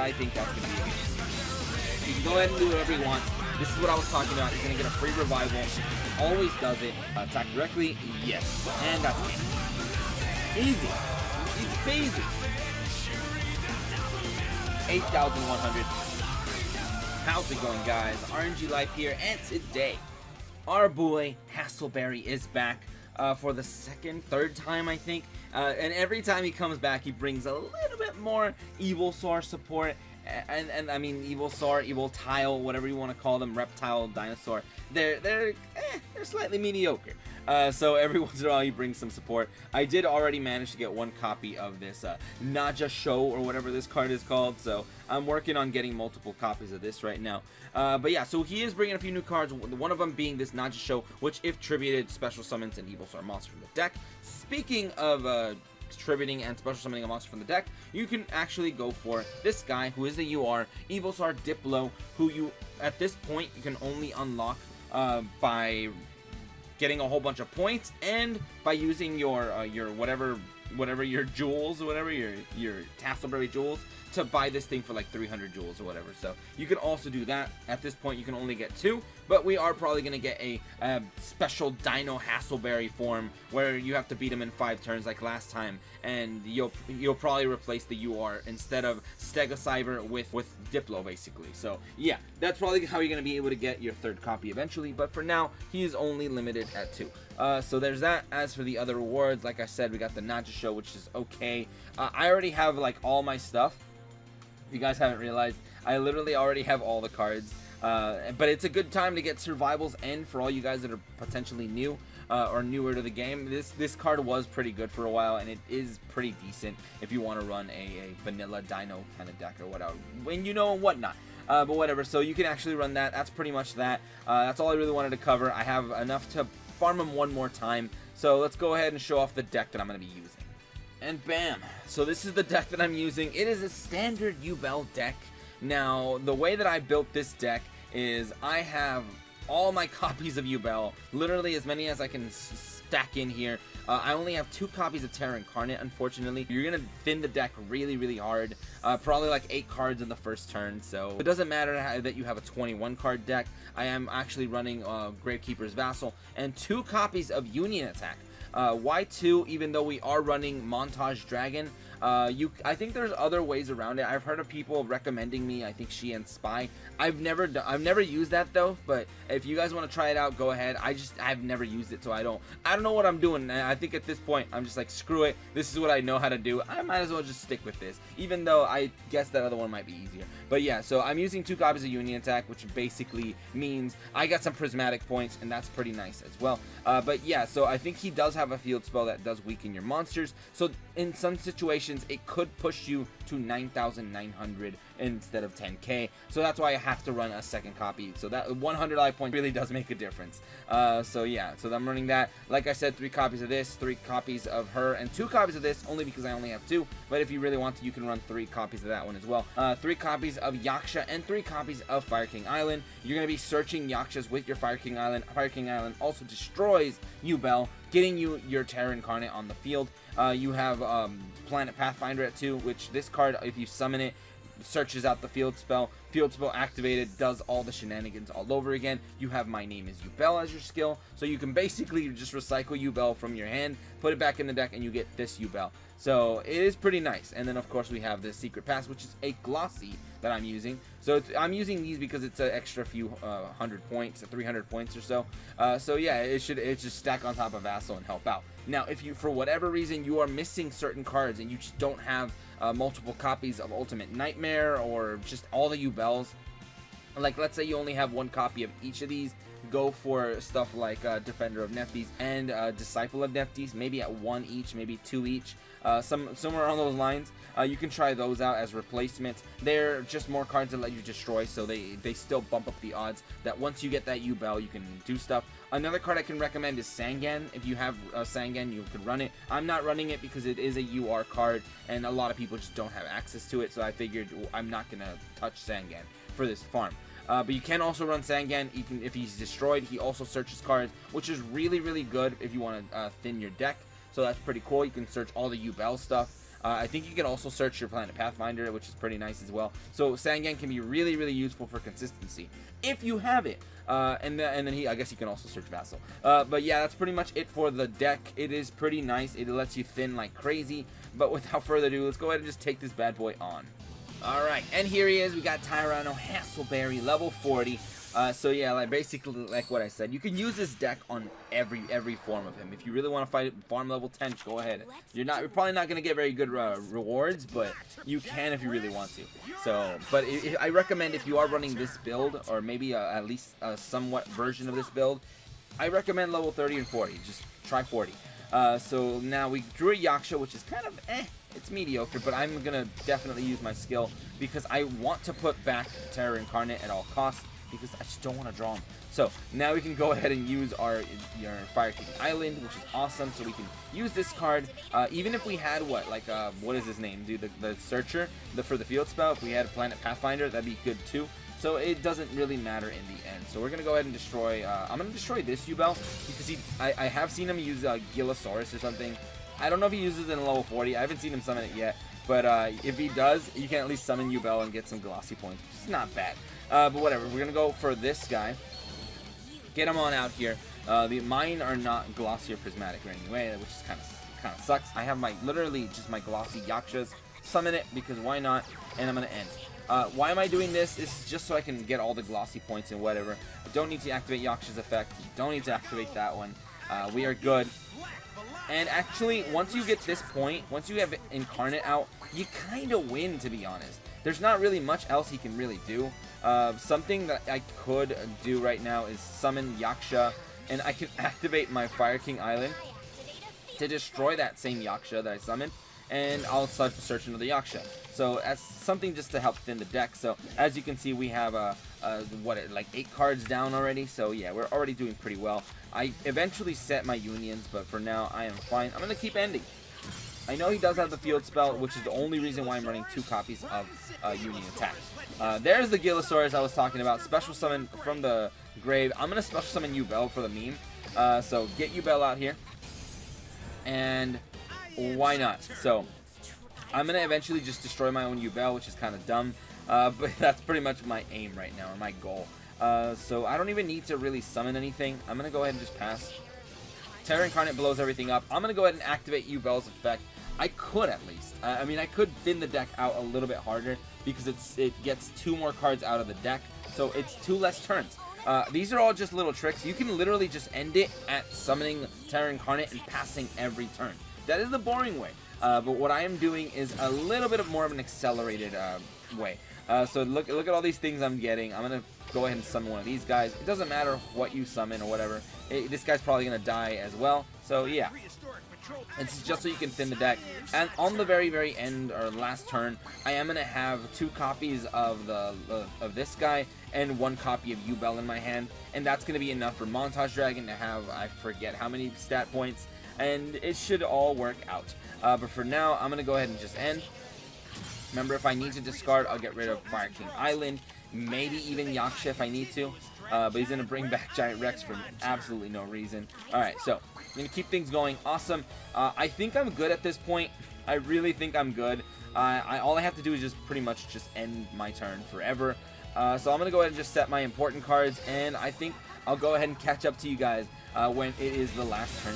I think that's going to be it. You can go ahead and do whatever you want. This is what I was talking about. You're going to get a free revival. It always does it. Attack directly, yes. And that's it. Easy. It's easy. 8,100. How's it going, guys? aRenG Life here, and today, our boy Hassleberry is back for the third time, I think. And every time he comes back, he brings a little bit more Evilsaur support. And I mean, Evilsaur, Eviltile, whatever you want to call them, reptile, dinosaur. They're slightly mediocre. So every once in a while he brings some support. I did already manage to get one copy of this YuGiOh or whatever this card is called. So I'm working on getting multiple copies of this right now. But yeah, so he is bringing a few new cards. One of them being this YuGiOh, which if tributed, special summons an Evilsaur monster from the deck. Speaking of tributing and special summoning a monster from the deck, you can actually go for this guy who is the Evilsaur Diplo, who you at this point you can only unlock by getting a whole bunch of points and by using your whatever your jewels or whatever your Hassleberry jewels to buy this thing for like 300 jewels or whatever. So you can also do that. At this point you can only get 2, but we are probably going to get a special Dino Hassleberry form where you have to beat him in 5 turns like last time, and you'll probably replace the UR instead of Stegosaver with Diplo basically. So yeah, that's probably how you're going to be able to get your 3rd copy eventually, but for now he is only limited at 2. So there's that. As for the other rewards, like I said, we got the YuGiOh, which is okay. I already have like all my stuff. If you guys haven't realized, I literally already have all the cards. But it's a good time to get survivals, and for all you guys that are potentially new or newer to the game, this card was pretty good for a while, and it is pretty decent if you want to run a vanilla dino kind of deck or whatever, when you know and whatnot. But whatever, so you can actually run that. That's pretty much that. That's all I really wanted to cover. I have enough to farm them one more time, so let's go ahead and show off the deck that I'm going to be using. And bam! So this is the deck that I'm using. It is a standard Yubel deck. Now, the way that I built this deck is I have all my copies of Yubel, literally as many as I can stack in here. I only have 2 copies of Terra Incarnate, unfortunately. You're going to thin the deck really, really hard. Probably like 8 cards in the first turn, so it doesn't matter that you have a 21 card deck. I am actually running Gravekeeper's Vassal and 2 copies of Union Attack. Y2, even though we are running Montage Dragon, I think there's other ways around it. I've heard of people recommending me, I think and Spy. I've never used that though, but if you guys want to try it out, go ahead. I've never used it, so I don't know what I'm doing. I think at this point I'm just like, screw it, this is what I know how to do. I might as well just stick with this, even though I guess that other one might be easier. But yeah, so I'm using 2 copies of Union Attack, which basically means I got some prismatic points, and that's pretty nice as well. But yeah, so I think he does have a field spell that does weaken your monsters, so in some situations it could push you to 9,900 instead of 10k, so that's why I have to run a 2nd copy. So that 100 life point really does make a difference. So yeah, so I'm running that. Like I said, 3 copies of this, 3 copies of her, and 2 copies of this, only because I only have 2, but if you really want to, you can run 3 copies of that one as well. 3 copies of Yaksha and 3 copies of Fire King Island. You're going to be searching Yakshas with your Fire King Island. Fire King Island also destroys Yubel, getting you your Terra Incarnate on the field. You have Planet Pathfinder at 2, which this card, if you summon it, searches out the field spell. Field spell activated, does all the shenanigans all over again. You have My Name is Yubel as your skill, so you can basically just recycle Yubel from your hand, put it back in the deck, and you get this Yubel. So it is pretty nice. And then of course we have this Secret Pass, which is a glossy that I'm using. So I'm using these because it's an extra few 100 points, 300 points or so. So yeah, it just stack on top of Vassal and help out. Now, if you, for whatever reason, you are missing certain cards and you just don't have multiple copies of Ultimate Nightmare or just all the Yubels, like let's say you only have 1 copy of each of these, go for stuff like Defender of Nephthys and Disciple of Nephthys, maybe at 1 each, maybe 2 each, somewhere on those lines. You can try those out as replacements. They're just more cards that let you destroy, so they still bump up the odds that once you get that Yubel, you can do stuff. Another card I can recommend is Sangan. If you have Sangan, you could run it. I'm not running it because it is a UR card, and a lot of people just don't have access to it, so I figured I'm not going to touch Sangan for this farm. But you can also run Sangan. If he's destroyed, he also searches cards, which is really, really good if you want to thin your deck. So that's pretty cool. You can search all the Yubel stuff. I think you can also search your Planet Pathfinder, which is pretty nice as well. So Sangan can be really, really useful for consistency if you have it. And then I guess you can also search Vassal. But yeah, that's pretty much it for the deck. It is pretty nice. It lets you thin like crazy. But without further ado, let's go ahead and just take this bad boy on. Alright, and here he is. We got TYRANNO Hassleberry, level 40. So yeah, like basically like what I said, you can use this deck on every form of him. If you really want to fight farm level 10, go ahead. You're probably not gonna get very good rewards, but you can if you really want to. So, but I recommend if you are running this build, or maybe at least a somewhat version of this build, I recommend level 30 and 40. Just try 40. So now we drew a Yaksha, which is kind of it's mediocre, but I'm gonna definitely use my skill because I want to put back Terra Incarnate at all costs, because I just don't want to draw him. So now we can go ahead and use your Fire King Island, which is awesome. So we can use this card, even if we had what is his name, dude, the Searcher, for the field spell. If we had a Planet Pathfinder, that'd be good too. So it doesn't really matter in the end. So we're gonna go ahead and destroy. I'm gonna destroy this Yubel because I have seen him use Gilosaurus or something. I don't know if he uses it in level 40. I haven't seen him summon it yet. But if he does, you can at least summon Yubel and get some glossy points, which is not bad. But whatever, we're going to go for this guy. Get him on out here. Mine are not glossy or prismatic or anyway, which is kind of sucks. I have literally just my glossy Yakshas. Summon it, because why not? And I'm going to end. Why am I doing this? It's just so I can get all the glossy points and whatever. I don't need to activate Yaksha's effect. You don't need to activate that one. We are good. And actually, once you get this point, once you have Incarnate out, you kind of win, to be honest. There's not really much else he can really do. Something that I could do right now is summon Yaksha, and I can activate my Fire King Island to destroy that same Yaksha that I summoned, and I'll search another Yaksha. So that's something just to help thin the deck. So as you can see, we have like 8 cards down already. So yeah, we're already doing pretty well. I eventually set my unions, but for now I am fine. I'm gonna keep ending. I know he does have the field spell, which is the only reason why I'm running 2 copies of Union Attack. There's the Gilosaurus I was talking about. Special summon from the grave. I'm gonna special summon Yubel for the meme. So get Yubel out here, and why not? So I'm gonna eventually just destroy my own Yubel, which is kind of dumb, but that's pretty much my aim right now, or my goal. So I don't even need to really summon anything. I'm gonna go ahead and just pass. Terra Incarnate blows everything up. I'm gonna go ahead and activate Yubel's effect. I could at least. I mean, I could thin the deck out a little bit harder because it gets 2 more cards out of the deck, so it's 2 less turns. These are all just little tricks. You can literally just end it at summoning Terra Incarnate and passing every turn. That is the boring way. But what I am doing is a little bit more of an accelerated way. So look at all these things I'm getting. I'm gonna go ahead and summon one of these guys. It doesn't matter what you summon or whatever. This guy's probably gonna die as well. So yeah. It's just so you can thin the deck. And on the very end, or last turn, I am going to have 2 copies of this guy and 1 copy of Yubel in my hand. And that's going to be enough for Montage Dragon to have, I forget how many stat points. And it should all work out. But for now, I'm going to go ahead and just end. Remember, if I need to discard, I'll get rid of Fire King Island. Maybe even Yaksha if I need to. But he's going to bring back Giant Rex for absolutely no reason. Alright, so I'm going to keep things going. Awesome. I think I'm good at this point. I really think I'm good. All I have to do is just pretty much just end my turn forever. So I'm going to go ahead and just set my important cards. And I think I'll go ahead and catch up to you guys when it is the last turn.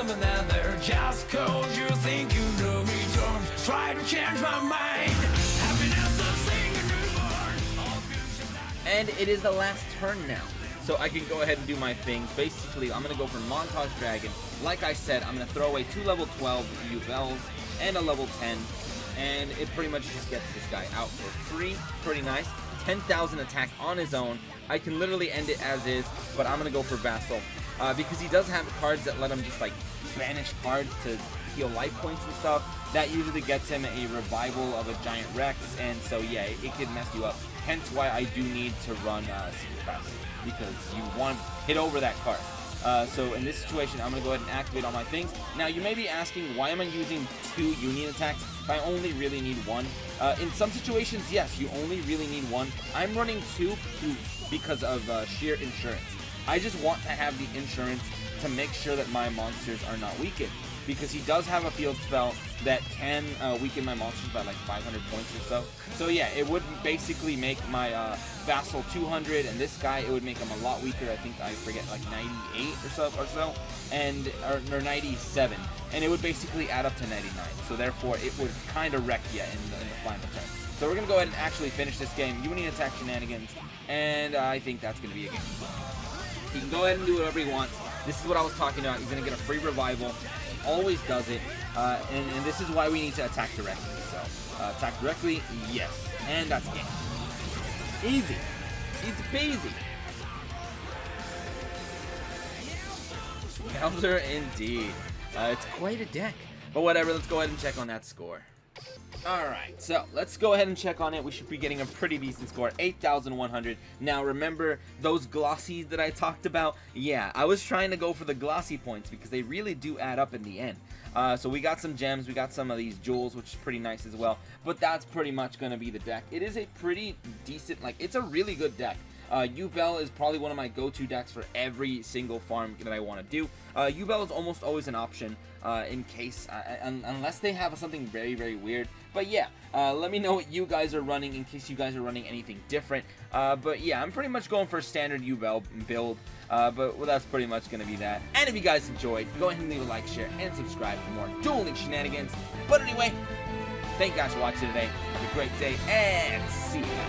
Another just cause you think you know me, don't try to change my mind. Happiness of singing reborn. And it is the last turn now, so I can go ahead and do my things. Basically, I'm gonna go for Montage Dragon. Like I said, I'm gonna throw away 2 level 12 Yubels and a level 10, and it pretty much just gets this guy out for free. Pretty nice. 10,000 attack on his own. I can literally end it as is, but I'm gonna go for Vassal. Because he does have cards that let him just like banish cards to heal life points and stuff, that usually gets him a revival of a giant Rex, and so yeah, it can mess you up. Hence why I do need to run Secret Pass, because you want to hit over that card. So in this situation, I'm going to go ahead and activate all my things. Now, you may be asking, why am I using 2 Union attacks if I only really need 1? In some situations, yes, you only really need 1. I'm running 2 because of sheer insurance. I just want to have the insurance to make sure that my monsters are not weakened, because he does have a field spell that can weaken my monsters by like 500 points or so. So yeah, it would basically make my Vassal 200, and this guy, it would make him a lot weaker. I think, I forget, like 98 or so, and or 97, and it would basically add up to 99. So therefore, it would kind of wreck you in the final turn. So we're gonna go ahead and actually finish this game. Union attack shenanigans, and I think that's gonna be a game. He can go ahead and do whatever he wants. This is what I was talking about. He's gonna get a free revival. He always does it, and this is why we need to attack directly. So attack directly, yes, and that's game. Easy, easy peasy. Bowser indeed. It's quite a deck, but whatever. Let's go ahead and check on that score. Alright, so let's go ahead and check on it. We should be getting a pretty decent score, 8,100. Now remember those glossies that I talked about? Yeah, I was trying to go for the glossy points because they really do add up in the end. So we got some gems, we got some of these jewels, which is pretty nice as well. But that's pretty much going to be the deck. It is a pretty decent, like, it's a really good deck. Yubel is probably one of my go-to decks for every single farm that I want to do. Yubel is almost always an option in case, unless they have something very, very weird. But yeah, let me know what you guys are running in case you guys are running anything different. But yeah, I'm pretty much going for a standard Yubel build. But well, that's pretty much going to be that. And if you guys enjoyed, go ahead and leave a like, share, and subscribe for more dueling shenanigans. But anyway, thank you guys for watching today. Have a great day, and see you.